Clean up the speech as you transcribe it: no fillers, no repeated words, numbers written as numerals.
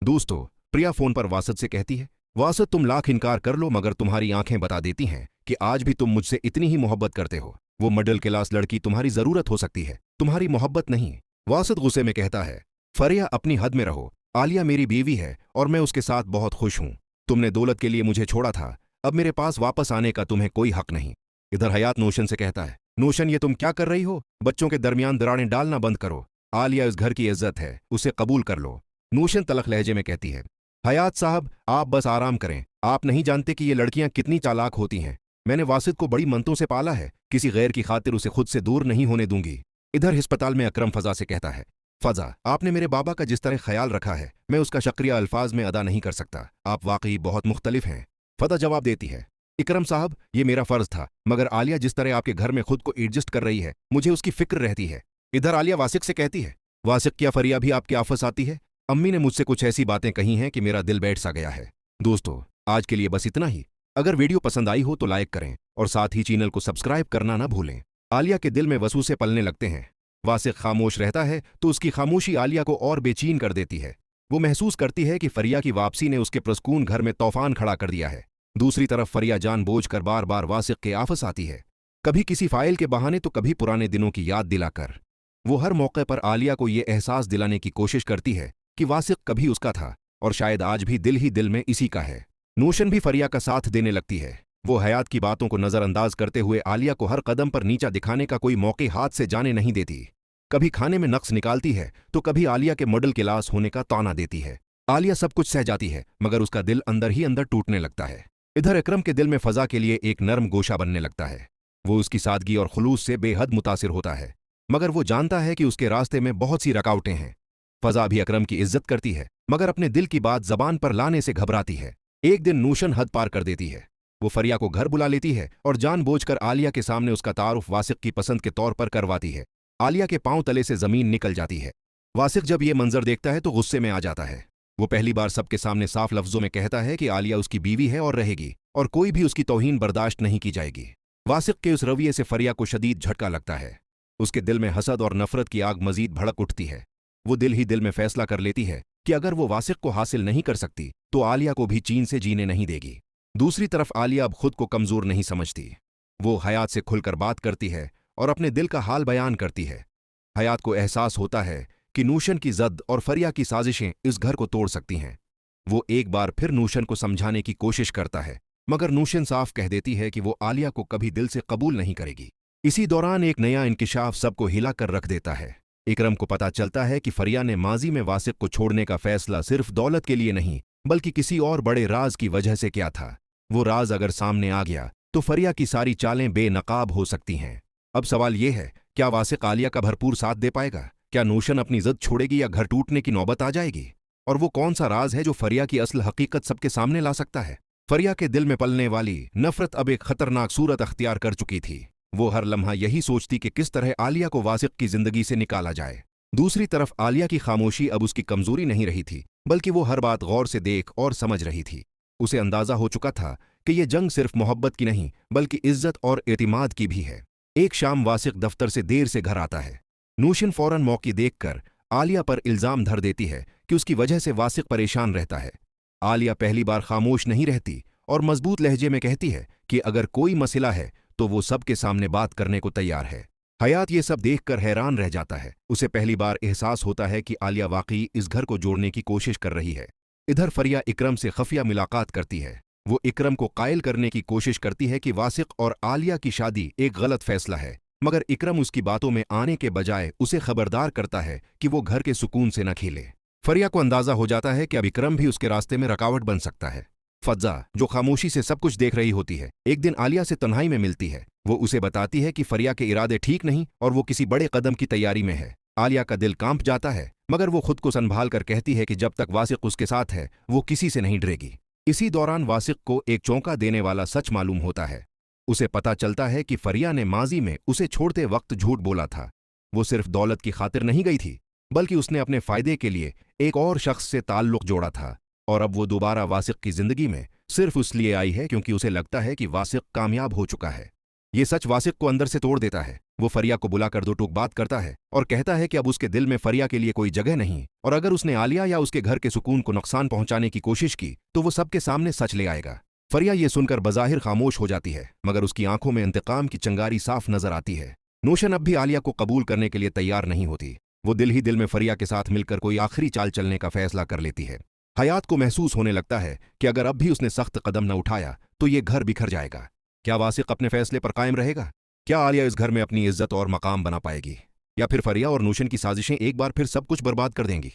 दोस्तों, प्रिया फोन पर वासद से कहती है, वासद तुम लाख इनकार कर लो मगर तुम्हारी आंखें बता देती हैं कि आज भी तुम मुझसे इतनी ही मोहब्बत करते हो। वो मिडिल क्लास लड़की तुम्हारी जरूरत हो सकती है, तुम्हारी मोहब्बत नहीं। वासद गुस्से में कहता है, फरिया अपनी हद में रहो। आलिया मेरी बीवी है और मैं उसके साथ बहुत खुश हूं। तुमने दौलत के लिए मुझे छोड़ा था, अब मेरे पास वापस आने का तुम्हें कोई हक नहीं। इधर हयात नौशन से कहता है, नौशन ये तुम क्या कर रही हो? बच्चों के दरमियान दरारें डालना बंद करो। आलिया इस घर की इज्जत है, उसे कबूल कर लो। नौशन तलख लहजे में कहती है, हयात साहब आप बस आराम करें, आप नहीं जानते कि ये लड़कियां कितनी चालाक होती हैं। मैंने वासिद को बड़ी मंतों से पाला है, किसी गैर की खातिर उसे खुद से दूर नहीं होने दूंगी। इधर अस्पताल में अकरम फजा से कहता है, फजा आपने मेरे बाबा का जिस तरह ख्याल रखा है मैं उसका शुक्रिया अल्फाज में अदा नहीं कर सकता। आप वाकई बहुत मुख्तलिफ हैं। फजा जवाब देती है, इकरम साहब ये मेरा फर्ज था, मगर आलिया जिस तरह आपके घर में खुद को एडजस्ट कर रही है मुझे उसकी फिक्र रहती है। इधर आलिया वासिक से कहती है, वासिक क्या फरिया भी आपके आफस आती है? अम्मी ने मुझसे कुछ ऐसी बातें कही हैं कि मेरा दिल बैठ सा गया है। दोस्तों, आज के लिए बस इतना ही। अगर वीडियो पसंद आई हो तो लाइक करें और साथ ही चैनल को सब्सक्राइब करना ना भूलें। आलिया के दिल में वसूसे पलने लगते हैं। वासिक खामोश रहता है तो उसकी खामोशी आलिया को और बेचैन कर देती है। वो महसूस करती है कि फरिया की वापसी ने उसके प्रसकून घर में तूफान खड़ा कर दिया है। दूसरी तरफ फरिया जानबूझकर बार बार वासिक के आफस आती है, कभी किसी फाइल के बहाने तो कभी पुराने दिनों की याद दिलाकर। वो हर मौके पर आलिया को ये एहसास दिलाने की कोशिश करती है कि वासिक कभी उसका था और शायद आज भी ही दिल में इसी का है। नौशन भी फरिया का साथ देने लगती है। वो हयात की बातों को नजरअंदाज करते हुए आलिया को हर कदम पर नीचा दिखाने का कोई मौके हाथ से जाने नहीं देती। कभी खाने में नक्स निकालती है तो कभी आलिया के मिडिल क्लास होने का ताना देती है। आलिया सब कुछ सह जाती है मगर उसका दिल अंदर ही अंदर टूटने लगता है। इधर इकरम के दिल में फजा के लिए एक नर्म गोशा बनने लगता है। वो उसकी सादगी और खुलूस से बेहद मुतासिर होता है, मगर वो जानता है कि उसके रास्ते में बहुत सी रुकावटें हैं। फजा भी अकरम की इज्जत करती है मगर अपने दिल की बात जबान पर लाने से घबराती है। एक दिन नौशन हद पार कर देती है। वो फरिया को घर बुला लेती है और जानबूझकर आलिया के सामने उसका तारुफ वासिक की पसंद के तौर पर करवाती है। आलिया के पांव तले से जमीन निकल जाती है। वासिक जब ये मंजर देखता है तो गुस्से में आ जाता है। वो पहली बार सबके सामने साफ लफ्जों में कहता है कि आलिया उसकी बीवी है और रहेगी और कोई भी उसकी तौहीन बर्दाश्त नहीं की जाएगी। वासिक के उस रवैये से फरिया को शदीद झटका लगता है। उसके दिल में हसद और नफरत की आग मजीद भड़क उठती है। वो दिल ही दिल में फैसला कर लेती है कि अगर वो वासिक को हासिल नहीं कर सकती तो आलिया को भी चैन से जीने नहीं देगी। दूसरी तरफ आलिया अब खुद को कमजोर नहीं समझती। वो हयात से खुलकर बात करती है और अपने दिल का हाल बयान करती है। हयात को एहसास होता है कि नौशन की जद और फरिया की साजिशें इस घर को तोड़ सकती हैं। वो एक बार फिर नौशन को समझाने की कोशिश करता है मगर नौशन साफ कह देती है कि वो आलिया को कभी दिल से कबूल नहीं करेगी। इसी दौरान एक नया इंकिशाफ सबको हिला कर रख देता है। इकरम को पता चलता है कि फरिया ने माजी में वासिक को छोड़ने का फैसला सिर्फ दौलत के लिए नहीं बल्कि किसी और बड़े राज की वजह से किया था। वो राज अगर सामने आ गया तो फरिया की सारी चालें बेनकाब हो सकती हैं। अब सवाल यह है, क्या वासिक आलिया का भरपूर साथ दे पाएगा? क्या नौशन अपनी जिद छोड़ेगी या घर टूटने की नौबत आ जाएगी? और वो कौन सा राज है जो फरिया की असल हकीकत सबके सामने ला सकता है? फरिया के दिल में पलने वाली नफरत अब एक खतरनाक सूरत अख्तियार कर चुकी थी। वो हर लम्हा यही सोचती कि किस तरह आलिया को वासिक की जिंदगी से निकाला जाए। दूसरी तरफ आलिया की खामोशी अब उसकी कमजोरी नहीं रही थी बल्कि वो हर बात गौर से देख और समझ रही थी। उसे अंदाजा हो चुका था कि यह जंग सिर्फ मोहब्बत की नहीं बल्कि इज्जत और एतिमाद की भी है। एक शाम वासिक दफ्तर से देर से घर आता है। नौशन फौरन मौके देखकर आलिया पर इल्जाम धर देती है कि उसकी वजह से वासिक परेशान रहता है। आलिया पहली बार खामोश नहीं रहती और मजबूत लहजे में कहती है कि अगर कोई मसला है तो वो सबके सामने बात करने को तैयार है। हयात ये सब देखकर हैरान रह जाता है। उसे पहली बार एहसास होता है कि आलिया वाकई इस घर को जोड़ने की कोशिश कर रही है। इधर फरिया इकरम से खफिया मुलाकात करती है। वो इकरम को कायल करने की कोशिश करती है कि वासिक और आलिया की शादी एक गलत फैसला है, मगर इकरम उसकी बातों में आने के बजाय उसे खबरदार करता है कि वो घर के सुकून से न खेले। फरिया को अंदाजा हो जाता है कि अब इकरम भी उसके रास्ते में रुकावट बन सकता है। फज्जा जो खामोशी से सब कुछ देख रही होती है, एक दिन आलिया से तन्हाई में मिलती है। वो उसे बताती है कि फरिया के इरादे ठीक नहीं और वो किसी बड़े कदम की तैयारी में है। आलिया का दिल कांप जाता है मगर वो खुद को संभाल कर कहती है कि जब तक वासिक उसके साथ है वो किसी से नहीं डरेगी। इसी दौरान वासिक को एक चौंका देने वाला सच मालूम होता है। उसे पता चलता है कि फरिया ने माजी में उसे छोड़ते वक्त झूठ बोला था। वो सिर्फ दौलत की खातिर नहीं गई थी बल्कि उसने अपने फायदे के लिए एक और शख्स से ताल्लुक जोड़ा था और अब वो दोबारा वासिक की जिंदगी में सिर्फ इसलिए आई है क्योंकि उसे लगता है कि वासिक कामयाब हो चुका है। ये सच वासिक को अंदर से तोड़ देता है। वो फरिया को बुलाकर दो टूक बात करता है और कहता है कि अब उसके दिल में फरिया के लिए कोई जगह नहीं, और अगर उसने आलिया या उसके घर के सुकून को नुकसान पहुंचाने की कोशिश की तो वो सबके सामने सच ले आएगा। फरिया ये सुनकर बज़ाहिर खामोश हो जाती है, मगर उसकी आंखों में इंतकाम की चिंगारी साफ नजर आती है। नूशन अब भी आलिया को कबूल करने के लिए तैयार नहीं होती। वो दिल ही दिल में फरिया के साथ मिलकर कोई आखिरी चाल चलने का फैसला कर लेती है। हयात को महसूस होने लगता है कि अगर अब भी उसने सख्त कदम न उठाया तो ये घर बिखर जाएगा। क्या वासिक अपने फैसले पर कायम रहेगा? क्या आलिया इस घर में अपनी इज्जत और मकाम बना पाएगी, या फिर फरिया और नूशन की साजिशें एक बार फिर सब कुछ बर्बाद कर देंगी?